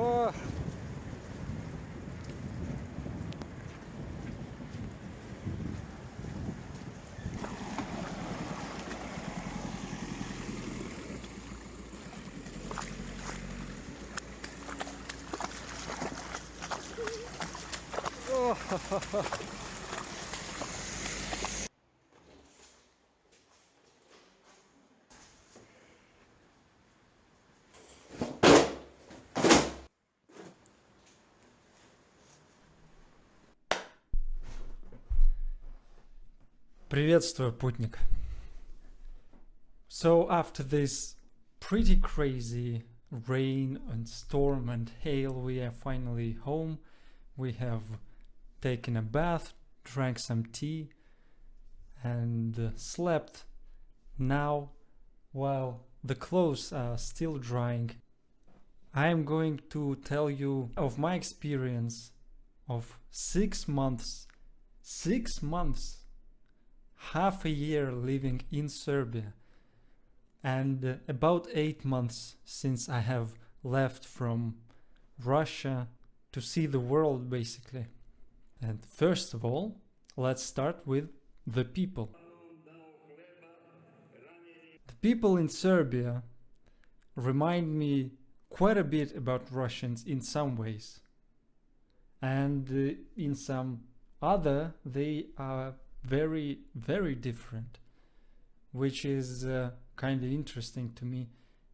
Oh, oh. Приветствую, путник. So after this pretty crazy rain and storm and hail, we are finally home. We have taken a bath, drank some tea, and slept. Now, while the clothes are still drying, I am going to tell you of my experience of 6 months, 6 months, half a year living in Serbia, and about 8 months since I have left from Russia to see the world, basically. And first of all, let's start with the people. The people in Serbia remind me quite a bit about Russians in some ways, and in some other they are very, very different, which is kind of interesting to me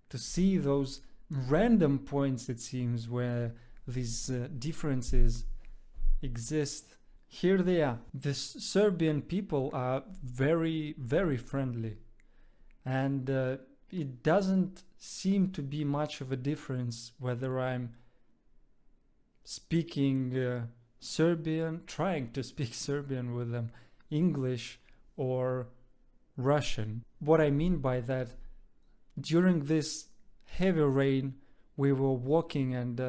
to see those random points, it seems, where these differences exist. Here they are. The Serbian people are very, very friendly, and it doesn't seem to be much of a difference whether I'm speaking Serbian, trying to speak Serbian with them, English, or Russian. What I mean by that, during this heavy rain, we were walking and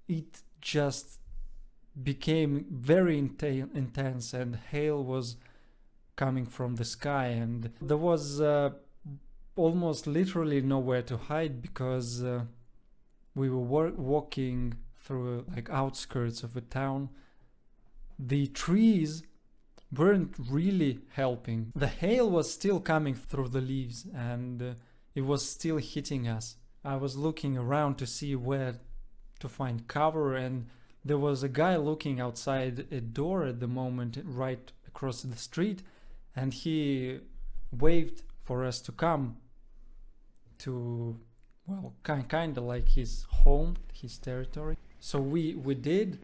it just became very intense, and hail was coming from the sky, and there was almost literally nowhere to hide because we were walking through like outskirts of a town. The trees weren't really helping. The hail was still coming through the leaves, and it was still hitting us. I was looking around to see where to find cover, and there was a guy looking outside a door at the moment right across the street, and he waved for us to come to, well, kind of like his home, his territory. So we did,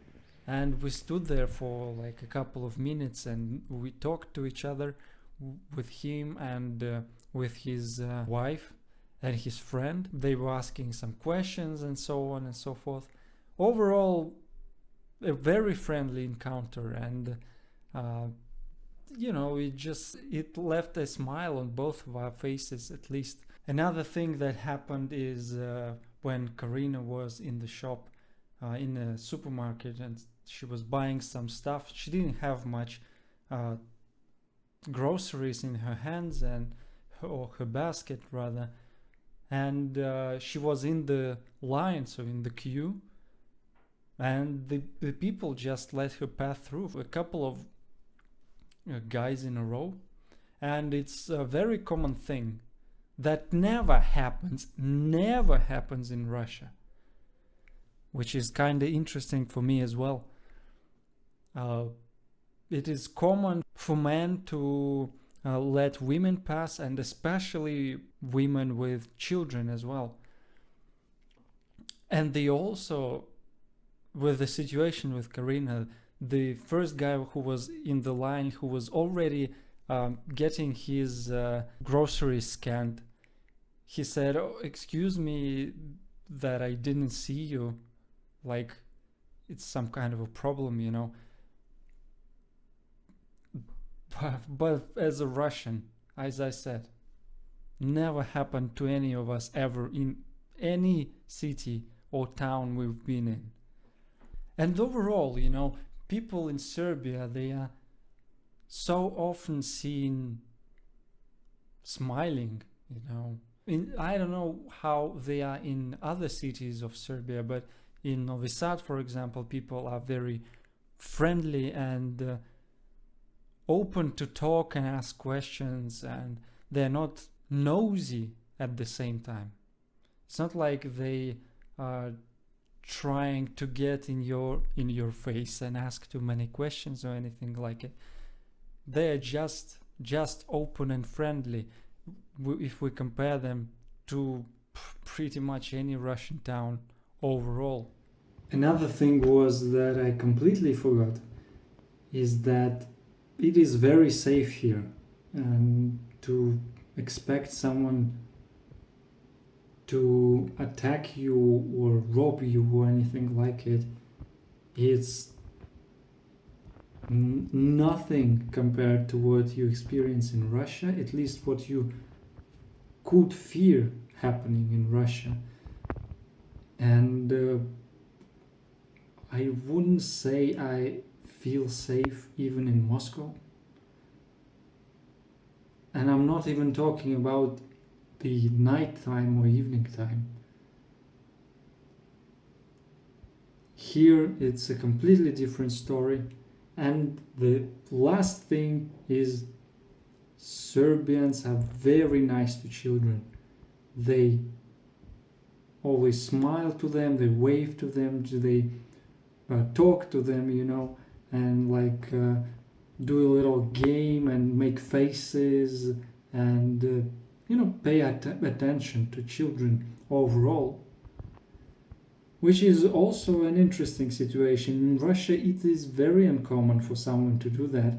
and we stood there for like a couple of minutes, and we talked to each other with him and with his wife and his friend. They were asking some questions and so on and so forth. Overall, a very friendly encounter, and it left a smile on both of our faces, at least. Another thing that happened is when Karina was in the shop, in a supermarket, and she was buying some stuff. She didn't have much groceries in her hands or her basket rather, and she was in the line, so in the queue, and the people just let her pass through, a couple of guys in a row. And it's a very common thing that never happens in Russia, which is kind of interesting for me as well. It is common for men to let women pass, and especially women with children as well. And they also, with the situation with Karina, the first guy who was in the line, who was already getting his groceries scanned, he said, "Oh, excuse me that I didn't see you, like it's some kind of a problem, you know." But as a Russian, as I said, never happened to any of us ever in any city or town we've been in. And overall, people in Serbia, they are so often seen smiling, I don't know how they are in other cities of Serbia, but in Novi Sad, for example, people are very friendly and open to talk and ask questions, and they're not nosy at the same time. It's not like they are trying to get in your face and ask too many questions or anything like it. They're just open and friendly if we compare them to pretty much any Russian town overall. Another thing was that I completely forgot is that it is very safe here, and to expect someone to attack you or rob you or anything like it, it's nothing compared to what you experience in Russia, at least what you could fear happening in Russia. And I wouldn't say I feel safe even in Moscow. And I'm not even talking about the nighttime or evening time. Here it's a completely different story. And the last thing is, Serbians are very nice to children. They always smile to them, they wave to them, they talk to them, and do a little game and make faces and pay attention to children overall, which is also an interesting situation. In Russia, it is very uncommon for someone to do that.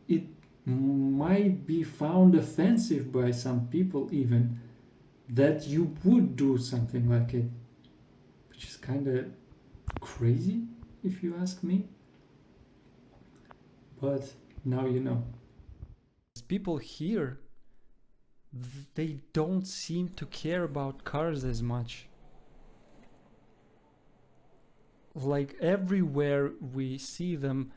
It might be found offensive by some people even, that you would do something like it, which is kind of crazy if you ask me. But now you know. People here, they don't seem to care about cars as much. Like everywhere we see them,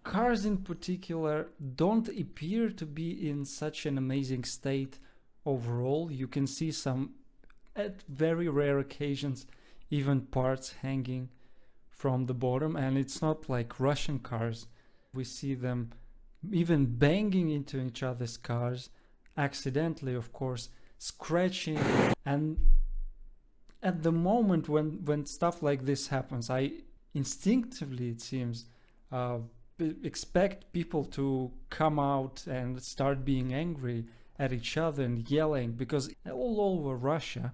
cars in particular don't appear to be in such an amazing state overall. You can see some, at very rare occasions, even parts hanging from the bottom, and it's not like Russian cars. We see them even banging into each other's cars, accidentally of course, scratching. And at the moment when stuff like this happens, I instinctively, it seems, expect people to come out and start being angry at each other and yelling, because all over Russia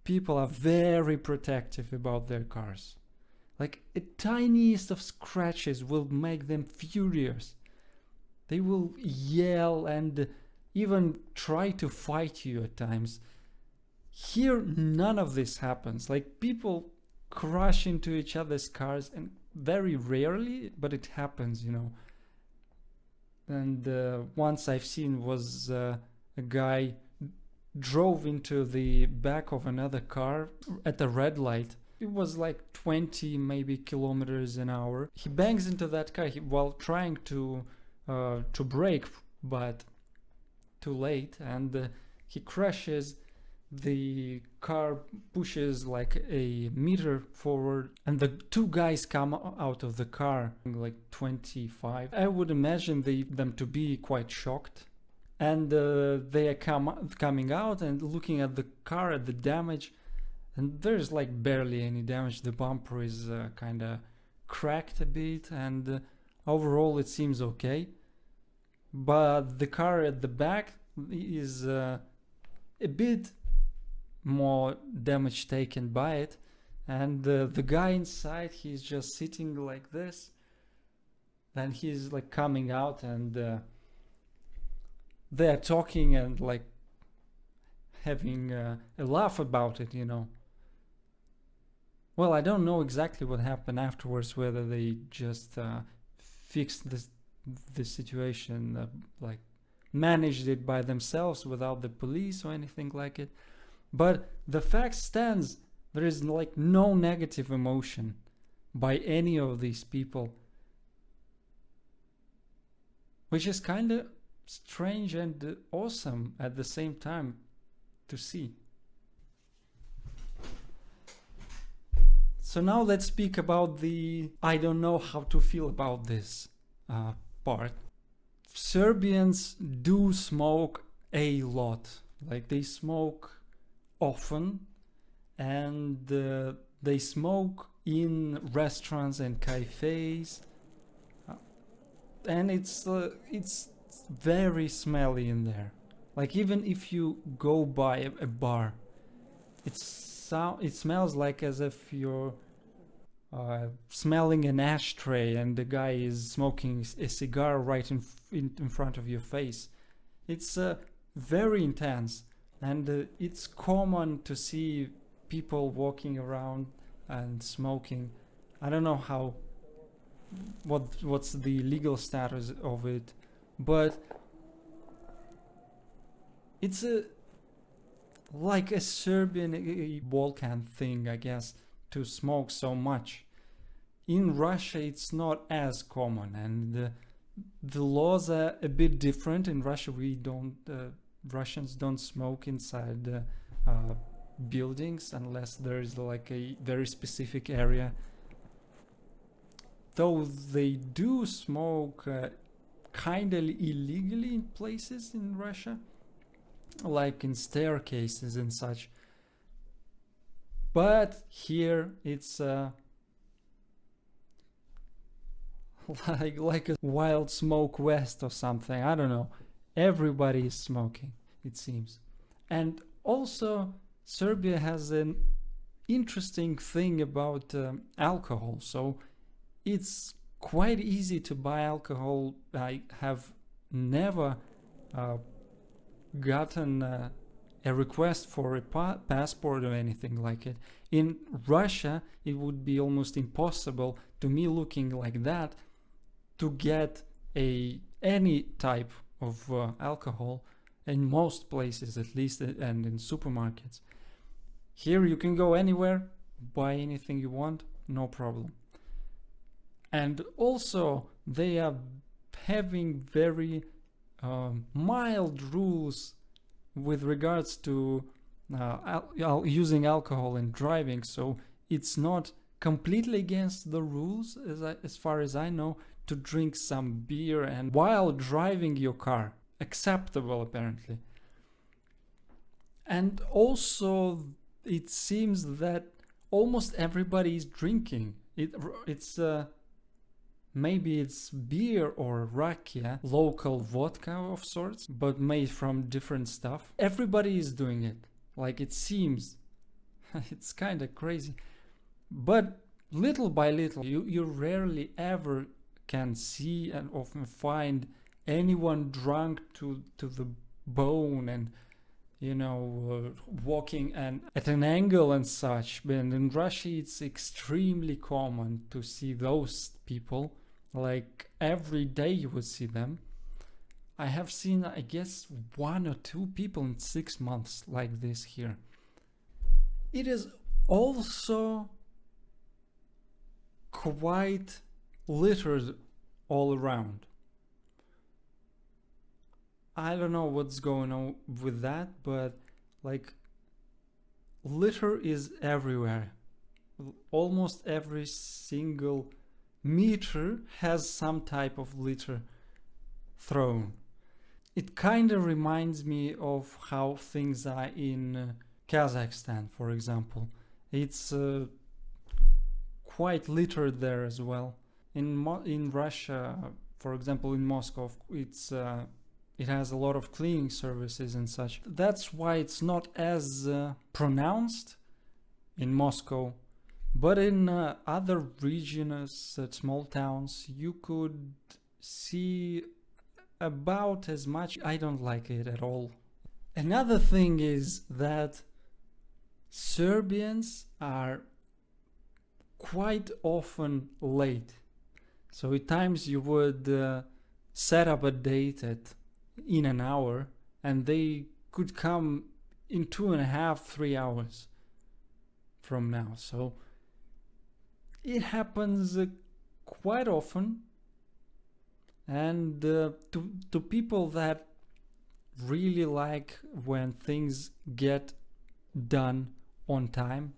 people are very protective about their cars. Like a tiniest of scratches will make them furious. They will yell and even try to fight you at times. Here none of this happens. Like people crash into each other's cars, and very rarely, but it happens, And once I've seen was a guy drove into the back of another car at a red light. It was like 20 maybe kilometers an hour. He bangs into that car while trying to brake, but too late, and he crashes. The car pushes like a meter forward, and the two guys come out of the car, like 25. I would imagine them to be quite shocked. And they are coming out and looking at the car, at the damage, and there's like barely any damage. The bumper is kind of cracked a bit, and overall it seems okay. But the car at the back is a bit more damage taken by it, and the guy inside, he's just sitting like this. Then he's like coming out, and they're talking and like having a laugh about it, Well, I don't know exactly what happened afterwards, whether they just fixed this situation, like managed it by themselves without the police or anything like it. But the fact stands, there is like no negative emotion by any of these people, which is kind of strange and awesome at the same time to see. So now let's speak about the I don't know how to feel about this part. Serbians do smoke a lot. Like they smoke often, and they smoke in restaurants and cafes, and it's very smelly in there. Like even if you go by a bar, it smells like as if you're smelling an ashtray and the guy is smoking a cigar right in front of your face. It's very intense, and it's common to see people walking around and smoking. I don't know what's the legal status of it, but it's like a Serbian Balkan thing, I guess, to smoke so much. In Russia it's not as common, and the laws are a bit different. In Russia Russians don't smoke inside buildings unless there is like a very specific area. Though they do smoke kind of illegally in places in Russia, like in staircases and such. But here it's like a Wild Smoke West or something. I don't know. Everybody is smoking, it seems. And also Serbia has an interesting thing about alcohol. So it's quite easy to buy alcohol. I have never gotten a request for a passport or anything like it. In Russia, it would be almost impossible, to me looking like that, to get any type of alcohol in most places, at least, and in supermarkets. Here you can go anywhere, buy anything you want, no problem. And also they are having very mild rules with regards to using alcohol and driving. So it's not completely against the rules, as far as I know, to drink some beer and while driving your car. Acceptable, apparently. And also it seems that almost everybody is drinking. It's maybe it's beer or rakia, local vodka of sorts, but made from different stuff. Everybody is doing it. Like it seems. It's kind of crazy. But little by little, you rarely ever can see and often find anyone drunk to the bone and walking and at an angle and such. And in Russia it's extremely common to see those people. Like every day you would see them. I have seen, I guess, 1 or 2 people in 6 months like this here. It is also quite littered all around. I don't know what's going on with that, but like litter is everywhere. Almost every single meter has some type of litter thrown. It kind of reminds me of how things are in Kazakhstan, for example. It's quite littered there as well. In Russia, for example, in Moscow, it has a lot of cleaning services and such. That's why it's not as pronounced in Moscow. But in other regions, small towns, you could see about as much. I don't like it at all. Another thing is that Serbians are quite often late. So at times you would set up a date in an hour, and they could come in 2.5, 3 hours from now. So it happens quite often, and to people that really like when things get done on time,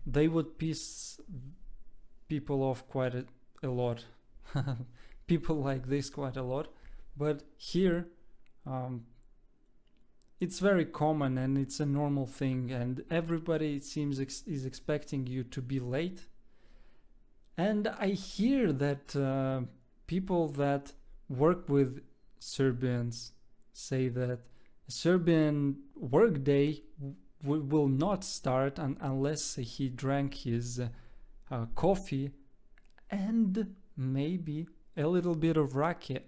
they would piss people off quite a lot. People like this quite a lot. But here, it's very common and it's a normal thing, and everybody, it seems, is expecting you to be late. And I hear that people that work with Serbians say that a Serbian workday will not start unless he drank his coffee and maybe a little bit of raki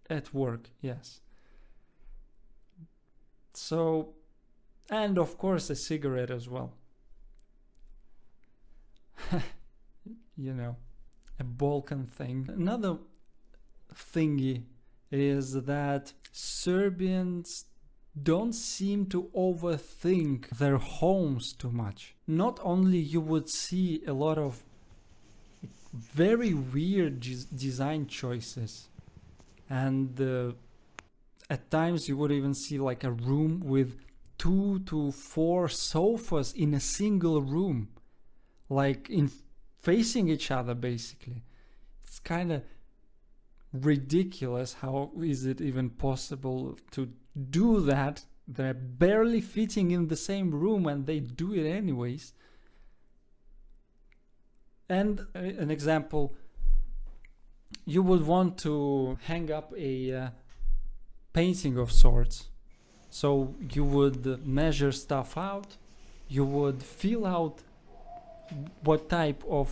at work, yes. So, and of course a cigarette as well. You know, a Balkan thing. Another thingy is that Serbians don't seem to overthink their homes too much. Not only you would see a lot of very weird design choices, and at times you would even see like a room with 2 to 4 sofas in a single room, like in facing each other basically. It's kind of ridiculous. How is it even possible to do that? They're barely fitting in the same room and they do it anyways. And an example, you would want to hang up a painting of sorts. So you would measure stuff out, you would fill out what type of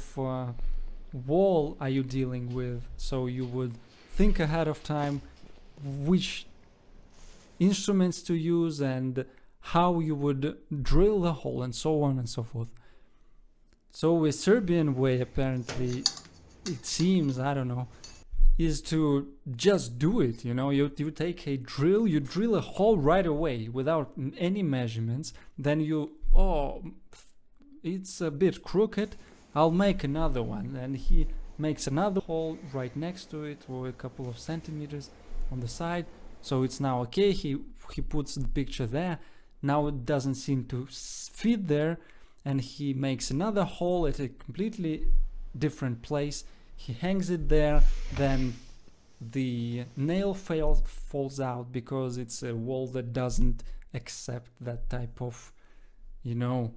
wall are you dealing with. So you would think ahead of time which instruments to use and how you would drill the hole and so on and so forth. So a Serbian way, apparently, it seems, I don't know, is to just do it. You know, you take a drill, you drill a hole right away without any measurements. Then it's a bit crooked, I'll make another one. And he makes another hole right next to it, or a couple of centimeters on the side. So it's now okay. He puts the picture there. Now it doesn't seem to fit there, and he makes another hole at a completely different place. He hangs it there, then the nail falls out because it's a wall that doesn't accept that type of, you know,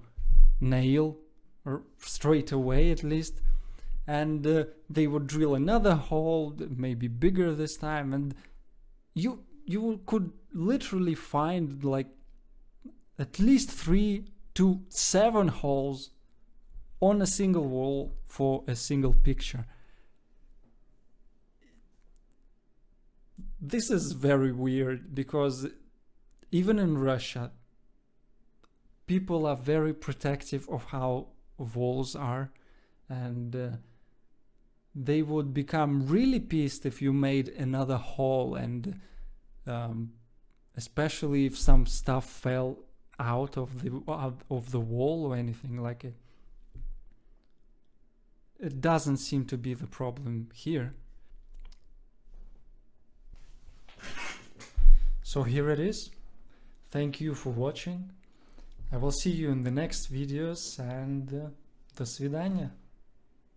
nail, or straight away at least. And they would drill another hole, maybe bigger this time, and you could literally find like at least 3 to 7 holes on a single wall for a single picture. This is very weird because even in Russia, people are very protective of how walls are, and they would become really pissed if you made another hole, and especially if some stuff fell out of the wall or anything like it. It doesn't seem to be the problem here. So here it is. Thank you for watching. I will see you in the next videos, and до свидания.